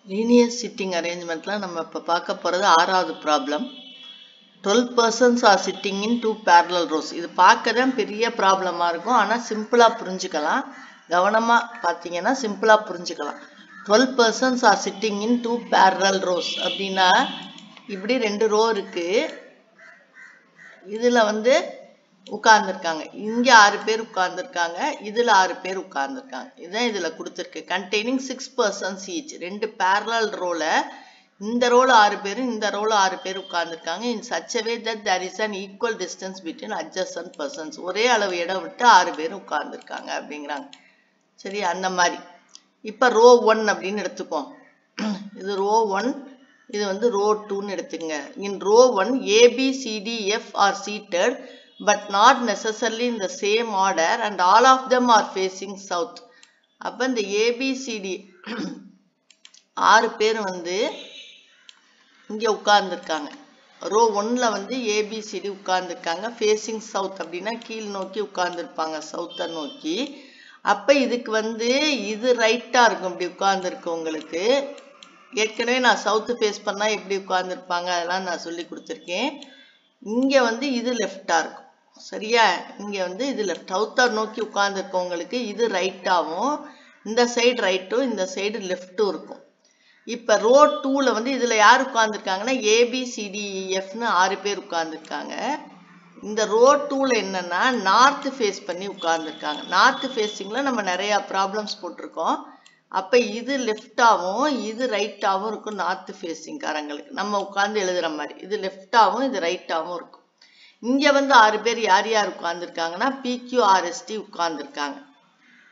Linear sitting arrangement la நம்ம இப்ப பார்க்க போறது ஆறாவது problem. 12 persons are sitting in two parallel rows. இது பார்க்க தான் பெரிய ப்ராப்ளமா இருக்கும். ஆனா சிம்பிளா புரிஞ்சுக்கலாம். கவனமா பாத்தீங்கன்னா சிம்பிளா புரிஞ்சுக்கலாம். 12 persons are sitting in two parallel rows. அப்படினா இப்படி ரெண்டு ரோ இருக்கு. இதுல வந்து உட்கார்ந்திருக்காங்க. இங்க 6 பேர் உட்கார்ந்திருக்காங்க. இதுல 6 பேர் உட்கார்ந்திருக்காங்க. இதான் இதுல கொடுத்திருக்கு. containing 6 persons each. ரெண்டு parallel ரோல இந்த ரோல 6 பேர் இந்த ரோல 6 பேர் உட்கார்ந்திருக்காங்க. in such a way that there is an equal distance between adjacent persons. ஒரே அளவு இடம் விட்டு 6 பேர் உட்கார்ந்திருக்காங்க அப்படிங்கறாங்க. சரி அந்த மாதிரி. இப்ப ரோ 1 அப்படினு எடுத்துப்போம். இது ரோ 1 இது வந்து ரோ 2 ன்னு எடுத்துங்க. in row 1 A B C D F are seated but not necessarily in the same order and all of them are facing south. அப்ப இந்த A B C D 6 பேர் வந்து இங்க உட்கார்ந்திருக்காங்க. ரோ 1ல வந்து A B C D உட்கார்ந்திருக்காங்க facing south அப்படினா கீழ் நோக்கி உட்கார்ந்திருப்பாங்க சவுத்த நோக்கி. அப்ப இதுக்கு வந்து இது ரைட்டா இருக்கும் இப்படி உட்கார்ந்திருக்கவங்களுக்கு. ஏற்கனவே நான் சவுத் ஃபேஸ் பண்ணா எப்படி உட்கார்ந்திருப்பாங்க அதெல்லாம் நான் சொல்லி கொடுத்திருக்கேன். இங்க வந்து இது லெஃப்ட்டா இருக்கும். சரியா? இங்க வந்து இது லெஃப்ட் சவுத்தா நோக்கி உட்கார்ந்திருக்கவங்களுக்கு இது ரைட்டாவும் இந்த சைடு ரைட்டும் இந்த சைடு லெஃப்ட்டும் இருக்கும். இப்ப ரோ 2ல வந்து இதுல யார் உட்கார்ந்திருக்காங்கன்னா A B C D E F ன்னு 6 பேர் உட்கார்ந்திருக்காங்க. இந்த ரோ 2ல என்னன்னா நார்த் ஃபேஸ் பண்ணி உட்கார்ந்திருக்காங்க. நார்த் ஃபேசிங்ல நம்ம நிறைய ப்ராப்ளம்ஸ் போட்டுருக்கோம். அப்ப இது லெஃப்டாவும் இது ரைட்டாவும் இருக்கும் நார்த் ஃபேசிங் காரங்களுக்கு. நம்ம உட்கார்ந்து எழுதுற மாதிரி. இது லெஃப்டாவும் இது ரைட்டாவும் இருக்கும். இங்க வந்து 6 பேர் யார் யார் உட்கார்ந்திருக்காங்கன்னா PQRST உட்கார்ந்திருக்காங்க.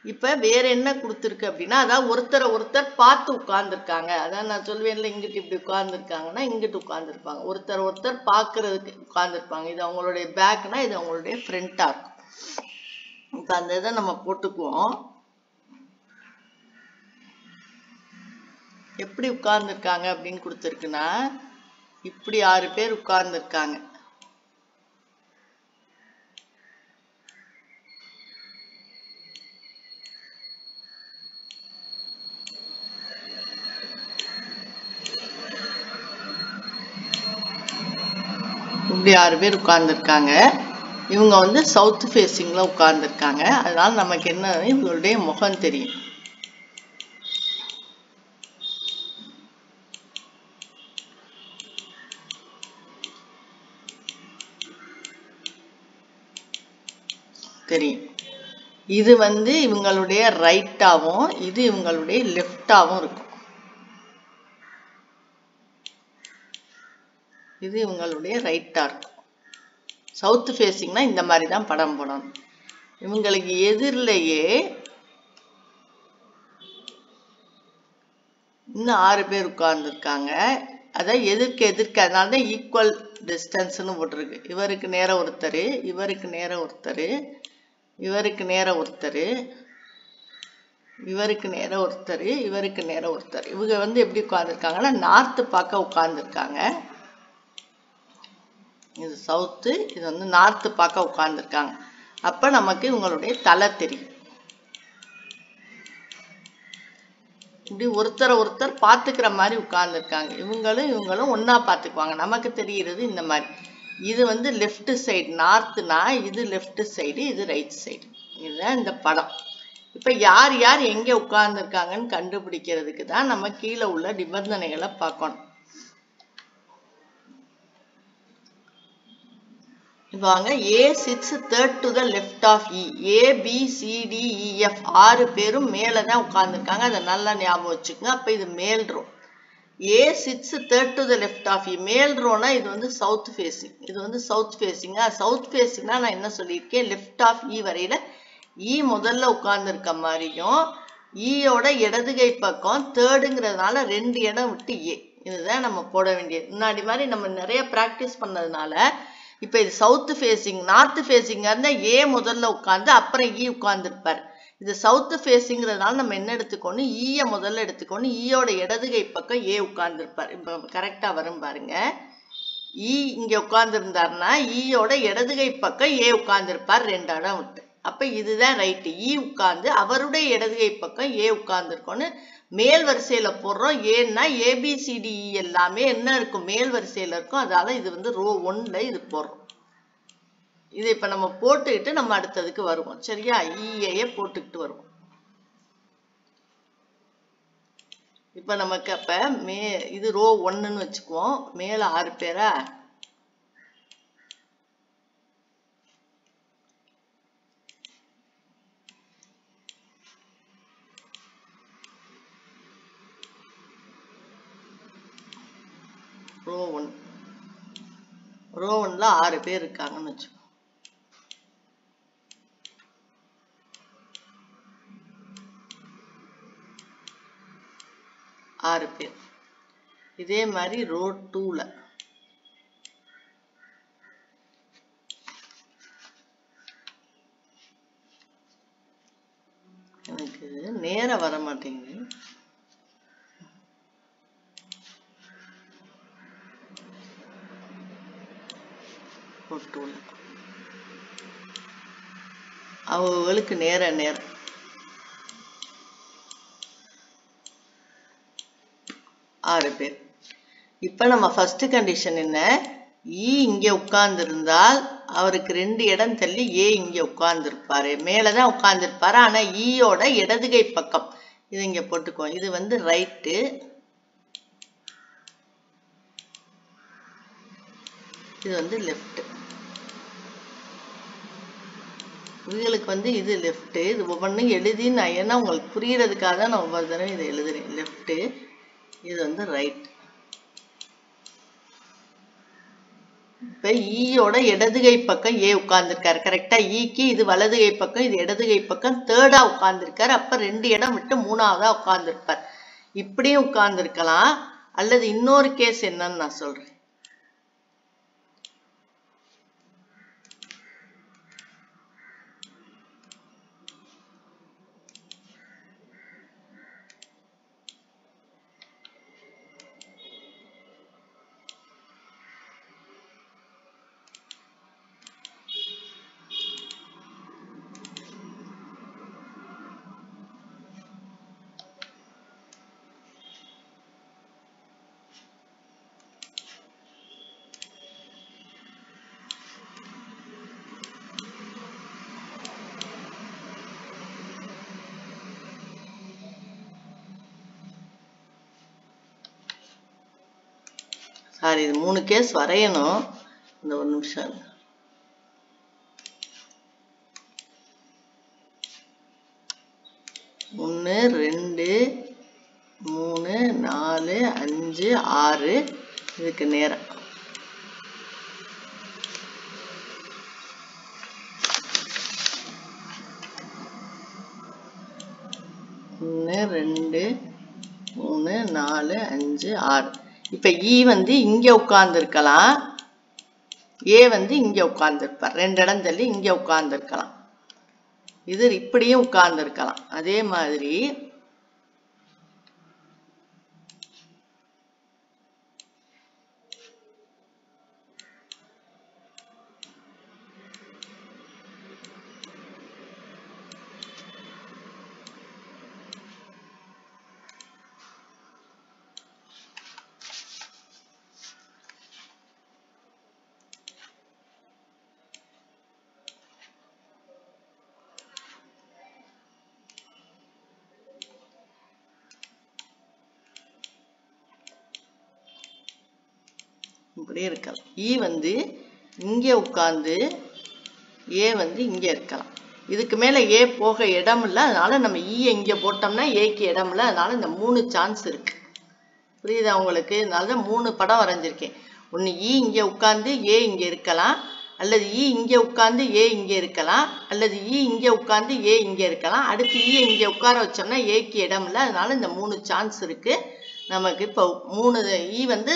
இப்ப வேற என்ன கொடுத்திருக்கு அப்படின்னா அதாவது ஒருத்தர் பார்த்து உட்கார்ந்திருக்காங்க. அதான் நான் சொல்வேன்ல இங்கிட்டு இப்படி உட்கார்ந்திருக்காங்கன்னா இங்கிட்டு உட்கார்ந்திருப்பாங்க. ஒருத்தர் பார்க்கிறதுக்கு உட்கார்ந்திருப்பாங்க. இது அவங்களுடைய பேக்னா இது அவங்களுடைய ஃப்ரண்டா இருக்கும். இப்ப அந்த இதை நம்ம போட்டுக்குவோம். எப்படி உட்கார்ந்திருக்காங்க அப்படின்னு கொடுத்திருக்குன்னா இப்படி 6 பேர் உட்கார்ந்திருக்காங்க. இப்படி 6 பேர் உட்கார்ந்திருக்காங்க. இவங்க வந்து சவுத் ஃபேசிங்ல உட்கார்ந்திருக்காங்க. அதனால நமக்கு என்ன இவங்களுடைய முகம் தெரியும். தெரியும். இது வந்து இவங்களுடைய ரைட்டாவும் இது இவங்களுடைய லெஃப்டாவும் இருக்கும். இது இவங்களுடைய ரைட்டா இருக்கும். சவுத் ஃபேசிங்னா இந்த மாதிரி தான் படம் போடணும். இவங்களுக்கு எதிரிலேயே இன்னும் 6 பேர் உட்கார்ந்துருக்காங்க. அதான் எதிர்க்க அதனால தான் ஈக்குவல் டிஸ்டன்ஸ்னு போட்டிருக்கு. இவருக்கு நேர ஒருத்தர் இவருக்கு நேர ஒருத்தர் இவருக்கு நேர ஒருத்தர் இவருக்கு நேர ஒருத்தர் இவருக்கு நேர ஒருத்தர். இவங்க வந்து எப்படி உட்கார்ந்துருக்காங்கன்னா நார்த் பார்க்க உட்கார்ந்துருக்காங்க. இது சவுத்து இது வந்து நார்த் பார்க்க உட்கார்ந்துருக்காங்க. அப்ப நமக்கு இவங்களுடைய தலை தெரியும். இப்படி ஒருத்தர் பார்த்துக்கிற மாதிரி உட்கார்ந்துருக்காங்க. இவங்களும் ஒன்னா பார்த்துக்குவாங்க. நமக்கு தெரிகிறது இந்த மாதிரி. இது வந்து லெஃப்ட் சைடு நார்த்னா இது லெஃப்ட் சைடு இது ரைட் சைடு. இதுதான் இந்த படம். இப்ப யார் யார் எங்க உட்கார்ந்துருக்காங்கன்னு கண்டுபிடிக்கிறதுக்கு தான் நம்ம கீழே உள்ள நிபந்தனைகளை பார்க்கணும். இப்ப வாங்க A sits third to the left of E. A B C D E F 6 பேரும் மேலதான் உட்கார்ந்துருக்காங்க. அதை நல்லா ஞாபகம் வச்சுக்கோங்க. அப்ப இது மேல் row. A sits third to the left of E. மேல் ரோனா இது வந்து சவுத் ஃபேசிங். இது வந்து சவுத் ஃபேசிங்கா சவுத் ஃபேசிங்னா நான் என்ன சொல்லியிருக்கேன் லெஃப்ட் ஆஃப் E வரையில E முதல்ல உட்கார்ந்துருக்க மாதிரியும் ஈயோட இடதுகை பக்கம் தேர்டுங்கிறதுனால 2 இடம் விட்டு A. இதுதான் நம்ம போட வேண்டியது. முன்னாடி மாதிரி நம்ம நிறைய பிராக்டிஸ் பண்ணதுனால இப்ப இது சவுத் ஃபேசிங் நார்த் ஃபேசிங்கா இருந்தா A முதல்ல உட்கார்ந்து அப்புறம் E உட்கார்ந்துருப்பார். இது சவுத் ஃபேசிங்கிறதுனால நம்ம என்ன எடுத்துக்கணும் ஈய முதல்ல எடுத்துக்கணும். ஈயோட இடதுகை பக்கம் A உட்கார்ந்துருப்பார். இப்ப கரெக்டா வரும் பாருங்க. E இங்க உட்கார்ந்து இருந்தாருன்னா ஈயோட இடதுகை பக்கம் A உட்கார்ந்துருப்பார் 2 இடம் விட்டு. அப்ப இதுதான் ரைட். இ உட்கார்ந்து அவருடைய இடதுகை பக்கம் ஏ உட்கார்ந்து இருக்கோன்னு மேல் வரிசையில போடுறோம். ஏன்னா ஏபிசிடி எல்லாமே என்ன இருக்கும், மேல் வரிசையில இருக்கும். அதனால இது வந்து ரோ 1ல இது போடுறோம். இது இப்ப நம்ம போட்டுக்கிட்டு நம்ம அடுத்ததுக்கு வருவோம். சரியா, இஏ போட்டுக்கிட்டு வருவோம். இப்ப நமக்கு அப்ப இது ரோ 1ன்னு வச்சுக்குவோம். மேல 6 பேரா, ரோ 1 ரோ 1ல 6 பேர் இருக்காங்கன்னு வச்சுக்கோ. ஆறு பேர். இதே மாதிரி ரோ 2ல எனக்கு நேரம் வர மாட்டேங்குது. ரோ 2ல அவங்களுக்கு நேரம் 6 பேர். இப்ப நம்ம ஃபர்ஸ்ட் கண்டிஷன் என்ன, இ இங்க உட்கார்ந்து இருந்தால் அவருக்கு 2 இடம் தள்ளி ஏ இங்க உட்கார்ந்து இருப்பாரு. மேலதான் உட்கார்ந்து இருப்பாரு. ஆனா ஈயோட இடதுகை பக்கம் இது இங்க போட்டுக்குவோம். இது வந்து ரைட்டு, இது வந்து லெஃப்ட். இவங்களுக்கு வந்து இது லெஃப்ட். இது ஒவ்வொன்றும் எழுதி நான் ஏன்னா உங்களுக்கு புரியறதுக்காக தான் நான் ஒவ்வொரு தடவை இதை எழுதுறேன். லெஃப்ட், இது வந்து ரைட். இப்ப ஈயோட இடதுகை பக்கம் ஏ உட்கார்ந்துருக்காரு. கரெக்டா, ஈக்கு இது வலதுகை பக்கம், இது இடதுகை பக்கம். தேர்டா உட்கார்ந்துருக்காரு. அப்ப 2 இடம் விட்டு 3ஆவதா உட்கார்ந்துருப்பார். இப்படியும் உட்கார்ந்துருக்கலாம். அல்லது இன்னொரு கேஸ் என்னன்னு நான் சொல்றேன். சாரி, இது 3 கேஸ் வரையணும். இந்த ஒரு நிமிஷம். 1 2 3 4 5 6 இதுக்கு நேரம். ஒன்று 2 3 4 5 6. இப்ப இ வந்து இங்க உட்கார்ந்து இருக்கலாம், ஏ வந்து இங்க உட்கார்ந்து இருப்பார். 2 இடம் தள்ளி இங்க உட்கார்ந்து இருக்கலாம். இது இப்படியும் உட்கார்ந்து இருக்கலாம். அதே மாதிரி இப்படியே இருக்கலாம். இ வந்து இங்க உட்கார்ந்து ஏ வந்து இங்க இருக்கலாம். இதுக்கு மேல ஏ போக இடம் இல்லை. அதனால நம்ம இ இங்க போட்டோம்னா ஏக்கு இடம் இல்லை. அதனால இந்த 3 சான்ஸ் இருக்கு. புரியுதா உங்களுக்கு? அதனாலதான் 3 படம் வரைஞ்சிருக்கேன். ஒன்னு இ இங்க உட்கார்ந்து ஏ இங்க இருக்கலாம், அல்லது இ இங்க உட்கார்ந்து ஏ இங்க இருக்கலாம், அல்லது இ இங்க உட்கார்ந்து ஏ இங்க இருக்கலாம். அடுத்து இ இங்க உட்கார வச்சோம்னா ஏக்கு இடம் இல்லை. அதனால இந்த 3 சான்ஸ் இருக்கு நமக்கு. இப்போ 3 இ வந்து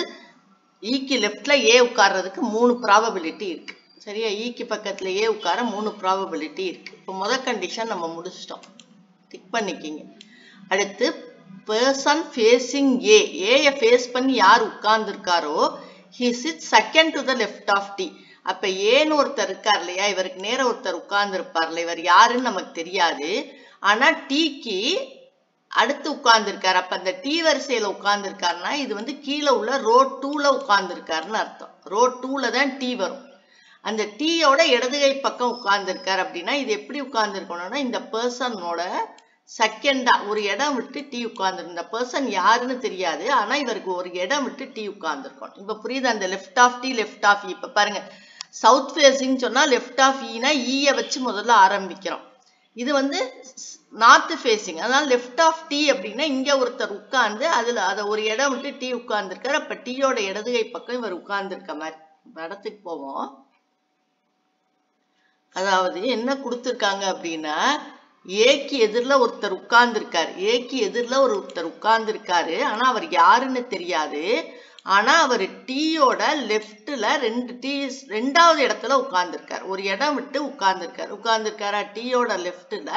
ஈக்கு லெஃப்ட்ல ஏ உட்கார்றதுக்கு 3 ப்ராபபிலிட்டி இருக்கு. சரியா, ஈக்கு பக்கத்துல ஏ உட்கார 3 ப்ராபபிலிட்டி இருக்கு. இப்போ முதல் கண்டிஷன் நம்ம முடிச்சிட்டோம். டிக் பண்ணிக்கிங்க. அடுத்து பர்சன் ஃபேசிங் ஏ, ஏயை ஃபேஸ் பண்ணி யார் உட்கார்ந்துருக்காரோ he sits second to the left of D. அப்ப ஏன்னு ஒருத்தர் இருக்கார் இல்லையா, இவருக்கு நேர ஒருத்தர் உட்கார்ந்து இருப்பார்ல, இவர் யாருன்னு நமக்கு தெரியாது. ஆனா டீக்கு அடுத்து உட்கார்ந்து இருக்காரு. அப்ப அந்த டி வரிசையில உட்கார்ந்து இருக்காருன்னா இது வந்து கீழே உள்ள ரோ 2ல உட்கார்ந்து இருக்காருன்னு அர்த்தம். ரோ 2ல தான் டி வரும். அந்த டீயோட இடதுகை பக்கம் உட்கார்ந்து இருக்காரு அப்படின்னா இது எப்படி உட்கார்ந்து இருக்கணும்னா இந்த பர்சனோட செகண்டா ஒரு இடம் விட்டு டி உட்கார்ந்து, இந்த பர்சன் யாருன்னு தெரியாது, ஆனா இவருக்கு ஒரு இடம் விட்டு டி உட்கார்ந்து இருக்கணும். இப்ப புரியுது? அந்த left of D left of E. இப்ப பாருங்க, சவுத் ஃபேசிங் சொன்னா லெஃப்ட் ஆஃப் ஈனா ஈய வச்சு முதல்ல ஆரம்பிக்கிறோம். இது வந்து நார்த் ஃபேசிங், அதனால லெஃப்ட் ஆஃப் டி அப்படின்னா இங்க ஒருத்தர் உட்கார்ந்து அதுல அதை ஒரு இடம் விட்டு டி உட்கார்ந்து இருக்காரு. அப்ப டீயோட இடதுகை பக்கம் இவர் உட்கார்ந்து இருக்க மாதிரி. இடத்துக்கு போவோம். அதாவது என்ன கொடுத்துருக்காங்க அப்படின்னா ஏக்கு எதிரில் ஒருத்தர் உட்கார்ந்து இருக்காரு. ஏக்கு எதிரில் ஒருத்தர் உட்கார்ந்து இருக்காரு, ஆனா அவர் யாருன்னு தெரியாது. ஆனா அவர் டீயோட லெஃப்ட்ல ரெண்டாவது இடத்துல உட்கார்ந்து இருக்காரு. ஒரு இடம் விட்டு உட்கார்ந்து இருக்காரா டீயோட லெஃப்ட்ல.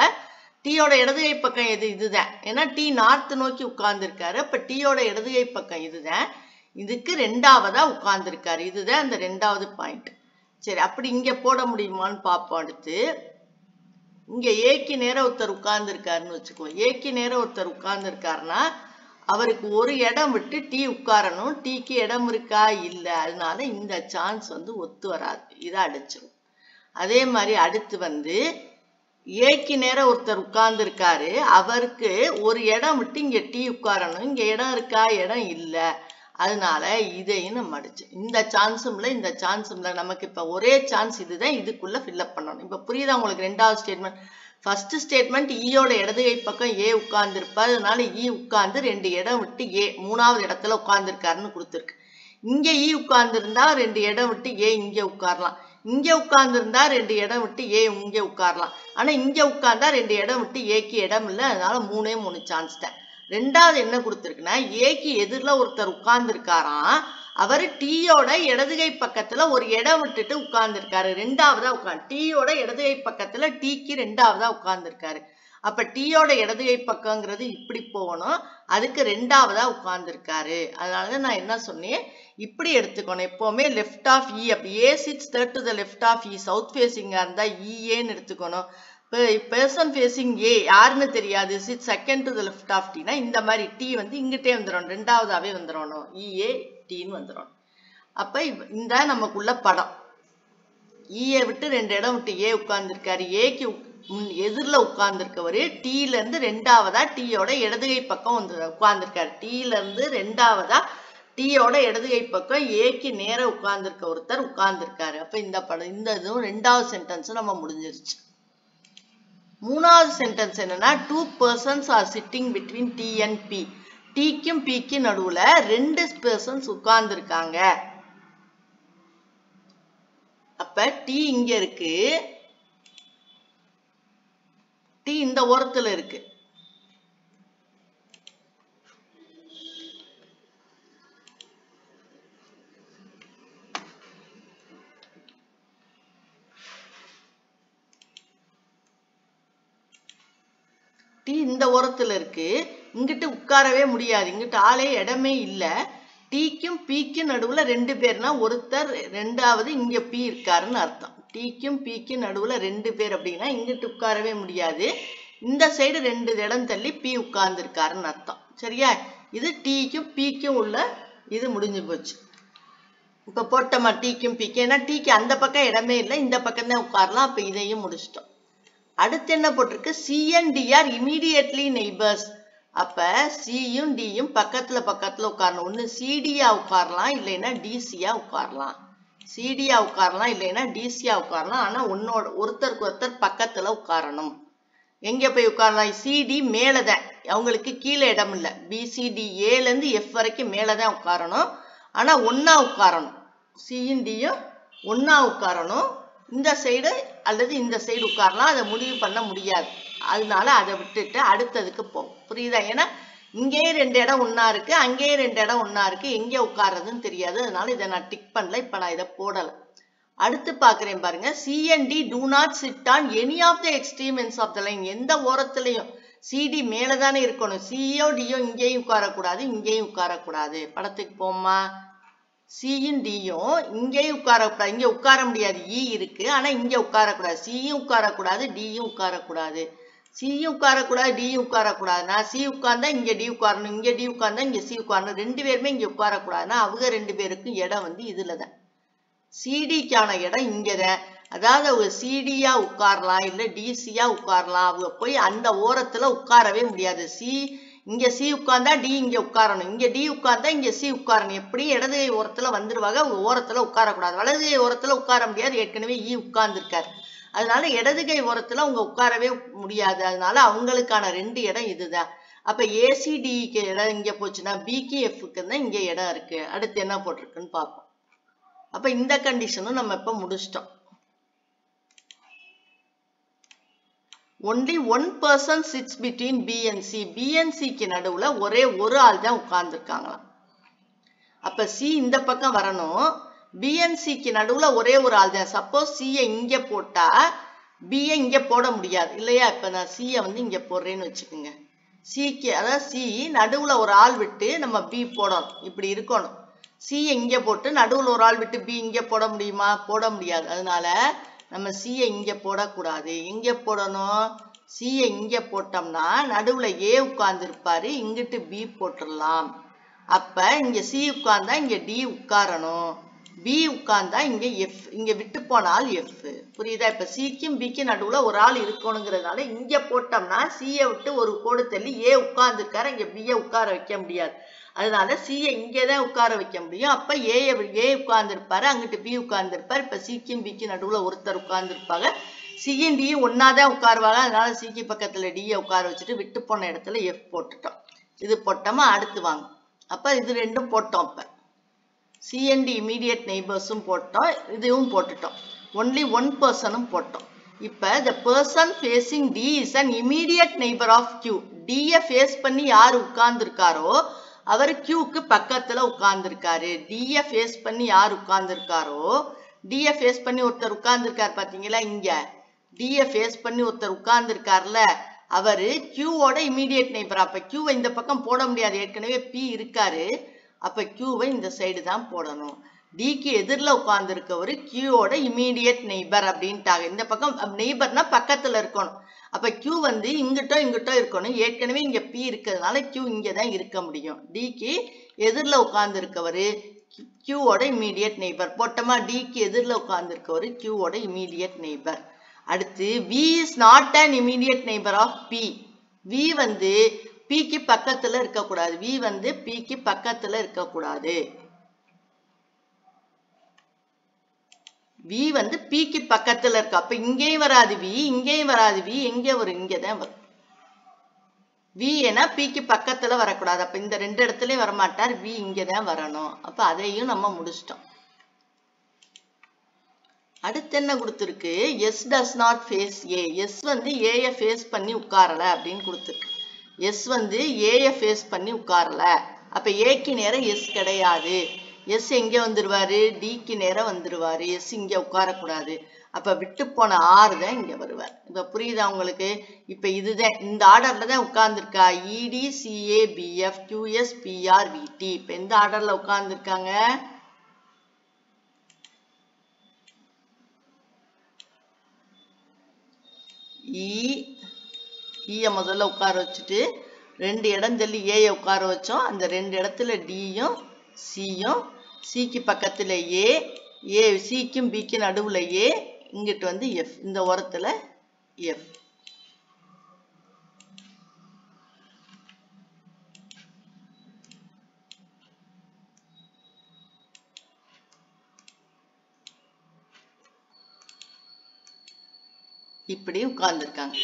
டீயோட இடதுகை பக்கம் எது? இதுதான். ஏன்னா டீ நார்த் நோக்கி உட்கார்ந்து இருக்காரு. அப்ப டீயோட இடதுகை பக்கம் இதுதான். இதுக்கு ரெண்டாவதா உட்கார்ந்து இருக்காரு. இதுதான் அந்த ரெண்டாவது பாயிண்ட். சரி, அப்படி இங்க போட முடியுமான்னு பார்ப்போம். அடுத்து இங்க ஏக்கு நேர ஒருத்தர் உட்கார்ந்து இருக்காருன்னு வச்சுக்கோ. ஏக்கு நேர ஒருத்தர் உட்கார்ந்து இருக்காருன்னா அவருக்கு ஒரு இடம் விட்டு டீ உட்காரணும். டீக்கு இடம் இருக்கா? இல்லை. அதனால இந்த சான்ஸ் வந்து ஒத்து வராது, இதை அடிச்சிடும். அதே மாதிரி அடுத்து வந்து ஏக்கு நேர ஒருத்தர் உட்கார்ந்து இருக்காரு, அவருக்கு ஒரு இடம் விட்டு இங்க டீ உட்காரணும். இங்க இடம் இருக்கா? இடம் இல்லை. அதனால இதையும் நம்ம அடிச்சு, இந்த சான்ஸும் இல்லை, இந்த சான்ஸும் இல்லை. நமக்கு இப்ப ஒரே சான்ஸ் இதுதான், இதுக்குள்ள ஃபில்அப் பண்ணணும். இப்ப புரியுதா உங்களுக்கு? ரெண்டாவது ஸ்டேட்மெண்ட். ஃபர்ஸ்ட் ஸ்டேட்மெண்ட் ஈயோட இடதுகை பக்கம் ஏ உட்கார்ந்து இருப்பார், அதனால ஈ உட்கார்ந்து ரெண்டு இடம் விட்டு ஏ மூணாவது இடத்துல உட்கார்ந்து இருக்காருன்னு கொடுத்துருக்கு. இங்க ஈ உட்கார்ந்து இருந்தா ரெண்டு இடம் விட்டு ஏ இங்க உட்காரலாம். இங்க உட்கார்ந்து இருந்தா ரெண்டு இடம் விட்டு ஏ இங்க உட்காரலாம். ஆனா இங்க உட்கார்ந்தா ரெண்டு இடம் விட்டு ஏக்கு இடம் இல்லை, அதனால மூணே மூணு சான்ஸ் தான். ரெண்டாவது என்ன கொடுத்துருக்குன்னா ஏக்கு எதிரில் ஒருத்தர் உட்கார்ந்து இருக்காராம், அவர் டீயோட இடதுகை பக்கத்துல ஒரு இடம் விட்டுட்டு உட்கார்ந்து இருக்காரு. ரெண்டாவதா உட்கார்ந்து டீயோட இடதுகை பக்கத்துல டீக்கு ரெண்டாவதா உட்கார்ந்து இருக்காரு. அப்ப டீயோட இடதுகை பக்கங்கிறது இப்படி போகணும், அதுக்கு ரெண்டாவதா உட்கார்ந்து இருக்காரு. அதனாலதான் நான் என்ன சொன்னேன், இப்படி எடுத்துக்கணும் எப்பவுமே. லெஃப்ட் ஆஃப் இ, அப்படி A sits third to the left of E, south ஃபேசிங்கா இருந்தா இஏன்னு எடுத்துக்கணும். பர்சன் ஃபேசிங் ஏ யாருன்னு தெரியாது, sit second to the left of டீனா இந்த மாதிரி டி வந்து இங்கிட்டே வந்துடும், ரெண்டாவதாவே வந்துடணும், இஏ டீன்னு வந்துடும். அப்ப இந்த நமக்குள்ள படம் ஈயை விட்டு ரெண்டு இடம் விட்டு ஏ உட்கார்ந்து இருக்காரு. ஏக்கு எதிரில் உட்கார்ந்து இருக்கவரு டீல இருந்து ரெண்டாவதா டீயோட இடதுகை பக்கம் வந்து உட்கார்ந்து இருக்காரு. டீல இருந்து ரெண்டாவதா டீயோட இடதுகை பக்கம் ஏக்கு நேர உட்கார்ந்து இருக்க ஒருத்தர் உட்கார்ந்து இருக்காரு. அப்ப இந்த படம் இந்த இதுவும் ரெண்டாவது சென்டென்ஸ் நம்ம முடிஞ்சிருச்சு. மூணாவது சென்டென்ஸ் என்னன்னா, two persons are sitting between D and B. டீக்கும் பிக்கு நடுவுல ரெண்டு பர்சன்ஸ் உட்கார்ந்து இருக்காங்க. அப்ப டி இங்க இருக்கு, டி இந்த ஓரத்துல இருக்கு. டி இந்த ஓரத்துல இருக்கு, இங்கிட்டு உட்காரவே முடியாது, இங்கிட்டு ஆளே இடமே இல்லை. டீக்கும் பிக்கும் நடுவுல ரெண்டு பேர்னா ஒருத்தர் ரெண்டாவது இங்க பி இருக்காருன்னு அர்த்தம். டீக்கும் பிக்கும் நடுவுல ரெண்டு பேர் அப்படின்னா இங்கிட்டு உட்காரவே முடியாது, இந்த சைடு ரெண்டு இடம் தள்ளி பி உட்கார்ந்து இருக்காருன்னு அர்த்தம். சரியா? இது டீக்கும் பிக்கும் உள்ள இது முடிஞ்சு போச்சு. இப்ப போட்டோமா டீக்கும் பிக்கும், ஏன்னா டீக்கு அந்த பக்கம் இடமே இல்லை, இந்த பக்கம் தான் உட்காரலாம். அப்ப இதையும் முடிச்சிட்டோம். அடுத்து என்ன போட்டிருக்கு, C and D are immediately neighbours. அப்ப சியும் டியும் பக்கத்துல பக்கத்துல உட்காரணும். ஒண்ணு சிடியா உட்காரலாம், இல்லைன்னா டிசியா உட்காரலாம். சிடியா உட்காரலாம், இல்லைன்னா டிசியா உட்காரலாம். ஆனா ஒருத்தருக்கு ஒருத்தர் பக்கத்துல உட்காரணும். எங்க போய் உட்காரலாம்? சிடி மேலதான், அவங்களுக்கு கீழே இடம் இல்லை. பிசிடி ஏல இருந்து எஃப் வரைக்கும் மேலதான் உட்காரணும். ஆனா ஒன்னா உட்காரணும், சியும் டியும் ஒன்னா உட்காரணும். இந்த சைடு அல்லது இந்த சைடு உட்காரலாம், அதை முடிவு பண்ண முடியாது. அதனால அதை விட்டுட்டு அடுத்ததுக்கு போகும். புரியுதா? ஏன்னா இங்கேயே ரெண்டு இடம் ஒன்னா இருக்கு, அங்கேயே ரெண்டு இடம் ஒன்னா இருக்கு, எங்க உட்கார்றதுன்னு தெரியாது. அதனால இதை நான் டிக் பண்ணல, இப்ப நான் இதை போடல. அடுத்து பாக்குறேன் பாருங்க, C and D do not sit on any of the extreme ends of the line. எந்த ஓரத்திலையும் சிடி மேலதானே இருக்கணும், சியோ டியோ இங்கேயும் உட்காரக்கூடாது, இங்கேயும் உட்காரக்கூடாது. படத்துக்கு போமா, சியும் டியும் இங்கேயும் உட்காரக்கூடாது, இங்க உட்கார முடியாது, இ இருக்கு, ஆனா இங்க உட்காரக்கூடாது. சியும் உட்காரக்கூடாது, டியும் உட்காரக்கூடாது. சியும் உட்காரக்கூடாது, டியும் உட்காரக்கூடாதுன்னா சி உட்கார்ந்தா இங்க டி உட்காரணும், இங்க டி உட்கார்ந்தா இங்க சி உட்காரணும். ரெண்டு பேருமே இங்க உட்காரக்கூடாதுன்னா அவங்க ரெண்டு பேருக்கும் இடம் வந்து இதுலதான். சிடிக்கான இடம் இங்கதான். அதாவது அவங்க சிடியா உட்காரலாம், இல்ல டிசியா உட்காரலாம். அவங்க போய் அந்த ஓரத்துல உட்காரவே முடியாது. இங்க சி உட்கார்ந்தா டி இங்க உட்காரணும், இங்க டி உட்கார்ந்தா இங்க சி உட்காரணும். எப்படி இடது கை ஓரத்துல வந்துருவாங்க, அவங்க ஓரத்துல உட்காரக்கூடாது. வலது கை ஓரத்துல உட்கார முடியாது, ஏற்கனவே ஈ உட்கார்ந்துருக்காரு. அதனால இடது கை ஓரத்துல அவங்க உட்காரவே முடியாது. அதனால அவங்களுக்கான ரெண்டு இடம் இதுதான். அப்ப ஏசிடிக்கு இடம் இங்க போச்சுன்னா பிக்கு எஃப்க்கு தான் இங்க இடம் இருக்கு. அடுத்து என்ன போட்டிருக்குன்னு பார்ப்போம். அப்ப இந்த கண்டிஷனும் நம்ம இப்ப முடிச்சிட்டோம். only one person sits between B and C. B and C க்கு நடுவுல ஒரே ஒரு ஆள் தான் உட்கார்ந்துருக்காங்களாம். அப்ப C இந்த பக்கம் வரணும், B and C க்கு நடுவுல ஒரே ஒரு ஆள் தான். சப்போஸ் C இங்க போட்டா B இங்க போட முடியாது இல்லையா? இப்ப நான் C வந்து இங்க போடுறேன்னு வச்சுக்கோங்க. C க்கு அதாவது C நடுவுல ஒரு ஆள் விட்டு நம்ம B போடணும், இப்படி இருக்கணும். C இங்க போட்டு நடுவுல ஒரு ஆள் விட்டு B இங்க போட முடியுமா? போட முடியாது. அதனால நம்ம C இங்க போடக்கூடாது. எங்க போடணும்? C இங்க போட்டோம்னா நடுவுல A உட்கார்ந்து இருப்பாரு, இங்கிட்டு B போட்டுடலாம். அப்ப இங்க C உட்கார்ந்தா இங்க D உட்காரணும், B உட்கார்ந்தா இங்க F, இங்க விட்டு போனால் F. புரியுதா? இப்ப Cக்கும் Bக்கும் நடுவுல ஒரு ஆள் இருக்கணுங்கிறதுனால இங்க போட்டோம்னா C விட்டு ஒரு கோடு தள்ளி A உட்கார்ந்து இருக்காரு, இங்க B உட்கார வைக்க முடியாது. அதனால C இங்கதான் உட்கார வைக்க முடியும். அப்ப A உட்கார்ந்து இருப்பாரு, அங்கிட்டு B உட்கார்ந்து இருப்பாரு. இப்ப Cக்கும் Bக்கும் நடுவுல ஒருத்தர் உட்கார்ந்து இருப்பாங்க. Cயும் Dயும் ஒன்னாதான் உட்காருவாங்க. அதனால Cக்கு பக்கத்துல D உட்கார வச்சுட்டு விட்டு போன இடத்துல F போட்டுட்டோம். இது போட்டோமா? அடுத்து வாங்க. அப்ப இது ரெண்டும் போட்டோம். இப்ப C and D immediate neighborsம் போட்டோம், இதுவும் போட்டுட்டோம். only one personம் போட்டோம். இப்ப the person facing D is an immediate neighbor of Q. D face பண்ணி யார் உட்கார்ந்து இருக்காரோ அவர் Qக்கு பக்கத்துல உட்கார்ந்து இருக்காரு. D face பண்ணி யார் உட்கார்ந்து இருக்காரோ, D face பண்ணி ஒருத்தர் உட்கார்ந்து இருக்காரு பாத்தீங்களா? இங்க D face பண்ணி ஒருத்தர் உட்கார்ந்து இருக்காருல, அவரு Qவோட இமீடியட் நெய்பர். அப்ப Qவை இந்த பக்கம் போட முடியாது, ஏற்கனவே P இருக்காரு. அப்ப Qவை இந்த சைடு தான் போடணும். Dக்கு எதிரில் உட்கார்ந்து இருக்கவரு Qவோட இமீடியட் நெய்பர் அப்படின்ட்டாங்க. இந்த பக்கம் நெய்பர்னா பக்கத்துல இருக்கணும். அப்ப Q வந்து இங்கிட்டோ இங்கிட்டோ இருக்கணும். ஏற்கனவே இங்க P இருக்கிறதுனால Q இங்க தான் இருக்க முடியும். Dக்கு எதிரில் உட்கார்ந்து இருக்கவரு Qவோட இமீடியட் நெய்பர் போட்டோமா? Dக்கு எதிரில் உட்கார்ந்து இருக்கவரு Qவோட இமீடியட் நெய்பர். அடுத்து V is not an immediate neighbor of P. V வந்து Pக்கு பக்கத்துல இருக்கக்கூடாது. V வந்து Pக்கு பக்கத்துல இருக்கக்கூடாது. V வந்து Pக்கு பக்கத்துல இருக்கு. அப்ப இங்கேயும் வராது V, இங்கேயும் வராது V, எங்கே வரும்? இங்கதான் வரும். V ஏன்னா Pக்கு பக்கத்துல வரக்கூடாது. அப்ப இந்த ரெண்டு இடத்துலயும் வரமாட்டார், V இங்கதான் வரணும். அப்ப அதையும் நம்ம முடிச்சிட்டோம். அடுத்து என்ன கொடுத்திருக்கு? S does not face A. S வந்து A face பண்ணி உட்காரல அப்படின்னு கொடுத்திருக்கு. S வந்து A face பண்ணி உட்காரல. அப்ப Aக்கு நேரம் S கிடையாது. S எங்க வந்துருவாரு? Dக்கு நேரம் வந்துருவாரு. S இங்க உட்காரக்கூடாது. அப்ப விட்டு போன R தான் இங்க வருவார். இப்ப புரியுதா உங்களுக்கு? இப்ப இதுதான் இந்த ஆர்டர்ல தான் உட்கார்ந்து இருக்கா. ED CA BF QS PR VT. இப்ப எந்த ஆர்டர்ல உட்கார்ந்து இருக்காங்க? E முதல்ல உட்கார வச்சுட்டு ரெண்டு இடம் தள்ளி A உட்கார வச்சோம். அந்த ரெண்டு இடத்துல Dயும் Cயும், Cக்கு பக்கத்துல A, Cக்கும் Bக்கு நடுவுல A, இங்கிட்டு வந்து F, இந்த ஓரத்துல F. இப்படி உட்கார்ந்துருக்காங்க.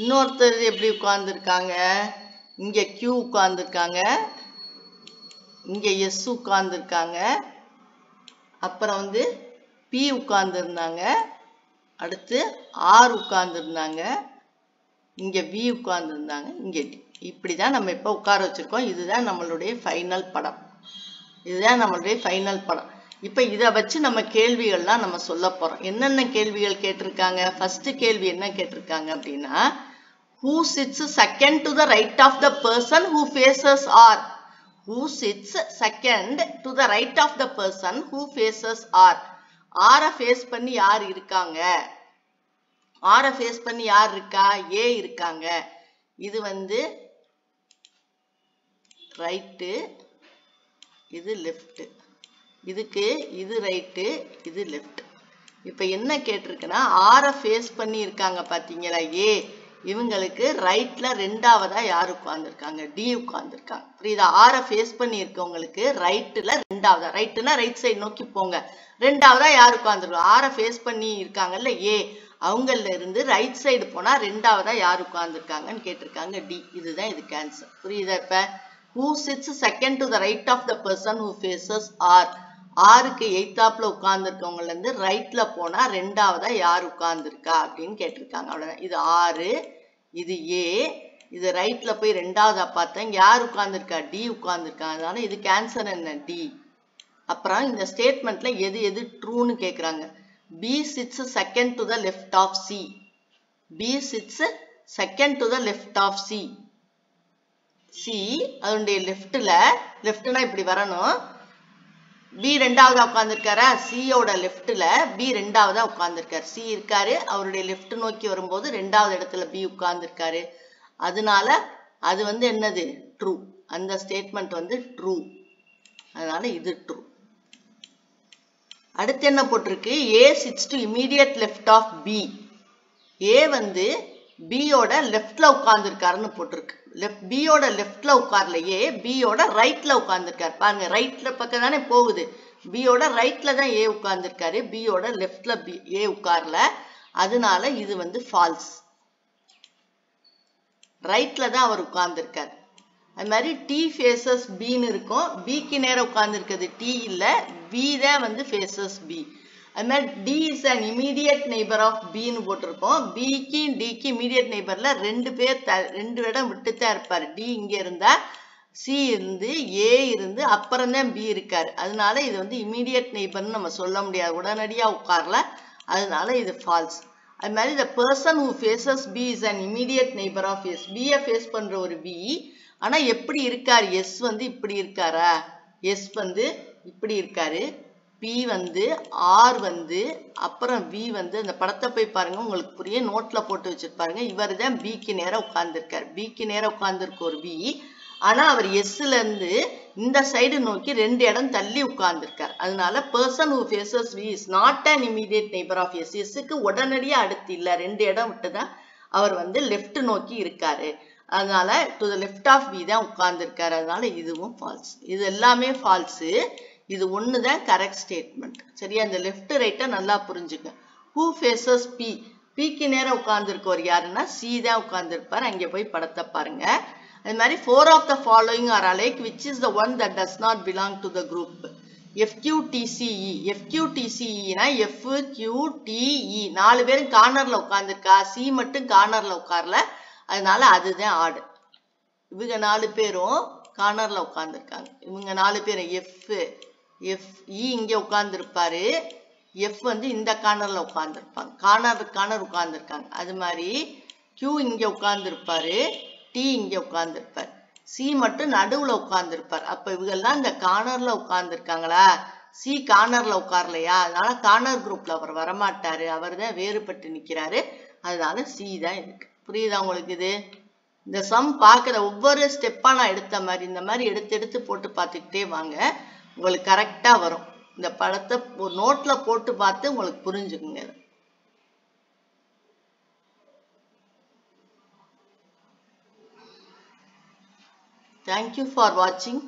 இன்னொருத்தர் எப்படி உட்கார்ந்துருக்காங்க? இங்க Q உட்கார்ந்துருக்காங்க, இங்க S உட்கார்ந்துருக்காங்க, அப்புறம் வந்து P உட்கார்ந்துருந்தாங்க, அடுத்து R உட்கார்ந்துருந்தாங்க, இங்க V உட்கார்ந்துருந்தாங்க, இங்க D. இப்படிதான் நம்ம இப்ப உட்கார வச்சிருக்கோம். இதுதான் நம்மளுடைய ஃபைனல் படம். இதுதான் நம்மளுடைய ஃபைனல் படம். இப்ப இத வச்சு நம்ம கேள்விகள்லாம் நம்ம சொல்ல போறோம். என்னென்ன கேள்விகள் கேட்டிருக்காங்க? ஃபர்ஸ்ட் கேள்வி என்ன கேட்டிருக்காங்க அப்படின்னா, who sits second to the right of the person who faces R? who sits second to the right of the person who faces R. R face பண்ணி யார் இருக்காங்க? R ஃபேஸ் பண்ணி யார் இருக்கா? A இருக்காங்க. இது வந்து ரைட், இது லெஃப்ட். இதுக்கு இது ரைட், இது லெஃப்ட். இப்போ என்ன கேட்டிருக்குன்னா R ஃபேஸ் பண்ணி இருக்காங்க பாத்தீங்களா A, இவங்களுக்கு ரைட்ல ரெண்டாவதா யார் உட்கார்ந்துருக்காங்க? D உட்கார்ந்துருக்காங்க. புரியுதா? R ஃபேஸ் பண்ணி இருக்கவங்களுக்கு ரைட்ல ரெண்டாவதா, ரைட்னா ரைட் சைடு நோக்கி போங்க, ரெண்டாவதா யார் உட்கார்ந்துருக்காங்க? R ஃபேஸ் பண்ணி இருக்காங்கல்ல A, அவங்கள இருந்து ரைட் சைடு போனா ரெண்டாவதா யார் உட்கார்ந்துருக்காங்கன்னு கேட்டிருக்காங்க D. இதுதான் இதுக்கு ஆன்சர். புரியுதா? இப்ப who sits second to the right of the person who faces R. ஆருக்கு எய்தாப்ல உட்கார்ந்துருக்கவங்கள இருந்து ரைட்ல போனா ரெண்டாவதா யார் உட்கார்ந்துருக்கா அப்படின்னு கேட்டிருக்காங்க. அவ்வளவுதான். இது R, இது A, இது ரைட்ல போய் ரெண்டாவதா பார்த்தா இங்க யார் உட்கார்ந்துருக்கா? D உட்கார்ந்துருக்காங்க. அதனால இதுக்கு ஆன்சர் என்ன? D. அப்புறம் இந்த ஸ்டேட்மெண்ட்ல எது எது ட்ரூன்னு கேக்குறாங்க. B sits second to the left of C. B sits second to the left of C. C அதனுடைய லெஃப்ட்னா இப்படி வரணும். B ரெண்டாவதா உட்கார்ந்துருக்காரா? C யோட லெஃப்ட்ல B ரெண்டாவதா உட்கார்ந்துருக்காரு. C இருக்காரு, அவருடைய லெஃப்ட் நோக்கி வரும்போது ரெண்டாவது இடத்துல B உட்கார்ந்துருக்காரு. அதனால அது வந்து என்னது? ட்ரூ. அந்த ஸ்டேட்மெண்ட் வந்து ட்ரூ. அதனால இது ட்ரூ. அடுத்து என்ன போட்டிருக்கு? A sits to immediate left of B. A வந்து B யோட லெஃப்ட்ல உட்கார்ந்துருக்காருன்னு போட்டிருக்கு. B யோட லெஃப்ட்ல உட்கார்லையே, B யோட ரைட்ல உட்கார்ந்துருக்காரு. பாருங்க, ரைட்ல பக்கம் தானே போகுது. B யோட ரைட்ல தான் A உட்கார்ந்துருக்காரு, B யோட லெஃப்ட்ல A உட்கார்ல. அதனால இது வந்து ஃபால்ஸ். ரைட்ல தான் அவர் உட்கார்ந்துருக்காரு. அது மாதிரி T faces Bன்னு இருக்கும். Bக்கு நேரம் உட்கார்ந்துருக்கிறது T இல்ல, B தான் வந்து faces B. அது மாதிரி D is an immediate neighbor of Bன்னு போட்டிருக்கோம். Bக்கு Dக்கு immediate neighborல ரெண்டு இடம் விட்டுத்தான் இருப்பாரு. D இங்க இருந்தா C இருந்து A இருந்து அப்புறம் தான் B இருக்காரு. அதனால இது வந்து immediate neighborன்னு நம்ம சொல்ல முடியாது, உடனடியா உட்கார்ல. அதனால இது ஃபால்ஸ். அது மாதிரி the person who faces B is an immediate neighbor of S. B face பண்ற ஒரு B, ஆனா எப்படி இருக்காரு? S வந்து இப்படி இருக்காரா? S வந்து இப்படி இருக்காரு. P வந்து R வந்து அப்புறம் V வந்து, அந்த படத்தை போய் பாருங்க உங்களுக்கு புரியும், நோட்ல போட்டு வச்சிருப்பாருங்க. இவர் தான் Bக்கு நேரம் உட்கார்ந்துருக்காரு. Bக்கு நேரம் உட்கார்ந்துருக்க ஒரு B, ஆனா அவர் Sல இருந்து இந்த சைடு நோக்கி ரெண்டு இடம் தள்ளி உட்கார்ந்துருக்காரு. அதனால person who faces V is not an immediate neighbor of S. Sக்கு உடனடியா அடுத்து இல்ல, ரெண்டு இடம் விட்டுதான் அவர் வந்து லெஃப்ட் நோக்கி இருக்காரு. அதனால to the left of B தான் உட்கார்ந்துருக்காரு. அதனால இதுவும் ஃபால்ஸ். இது எல்லாமே ஃபால்ஸ். இது ஒண்ணுதான் கரெக்ட் ஸ்டேட்மெண்ட். சரியா? இந்த லெஃப்ட் ரைட்டை நல்லா புரிஞ்சுக்க. Who faces P? Pக்கு நேரம் உட்கார்ந்துருக்கவர் யாருன்னா C தான் உட்கார்ந்துருப்பார். அங்கே போய் படத்தை பாருங்க. அது மாதிரி 4 of the following are alike. Which is the one that does not belong to the group? FQTCE. FQTCEனா FQTE. 4 பேரும் கார்னர்ல உட்கார்ந்துருக்கா, C மட்டும் கார்னர்ல உட்கார்ல. அதனால அதுதான் ஆடு. இவங்க 4 பேரும் கார்னர்ல உட்கார்ந்துருக்காங்க. இவங்க 4 பேரும் E இங்க உட்கார்ந்துருப்பாரு, F வந்து இந்த கார்னர்ல உட்கார்ந்துருப்பாங்க, கார்னர் உட்கார்ந்துருக்காங்க. அது மாதிரி Q இங்க உட்கார்ந்துருப்பாரு, T இங்க உட்கார்ந்துருப்பார், C மட்டும் நடுவுல உட்கார்ந்துருப்பார். அப்ப இவங்கெல்லாம் இந்த கார்னர்ல உட்கார்ந்துருக்காங்களா? C கார்னர்ல உட்கார்லையா? அதனால கார்னர் குரூப்ல அவர் வரமாட்டாரு, அவர் தான் வேறுபட்டு நிக்கிறாரு. அதனால C தான் இருக்கு. புரியுதா உங்களுக்கு? இது இந்த சம் பார்க்குற ஒவ்வொரு ஸ்டெப்பா நான் எடுத்த மாதிரி இந்த மாதிரி எடுத்து போட்டு பார்த்துக்கிட்டே வாங்க, உங்களுக்கு கரெக்டா வரும். இந்த படத்தை ஒரு நோட்ல போட்டு பார்த்து உங்களுக்கு புரிஞ்சுக்குங்க. Thank you for watching.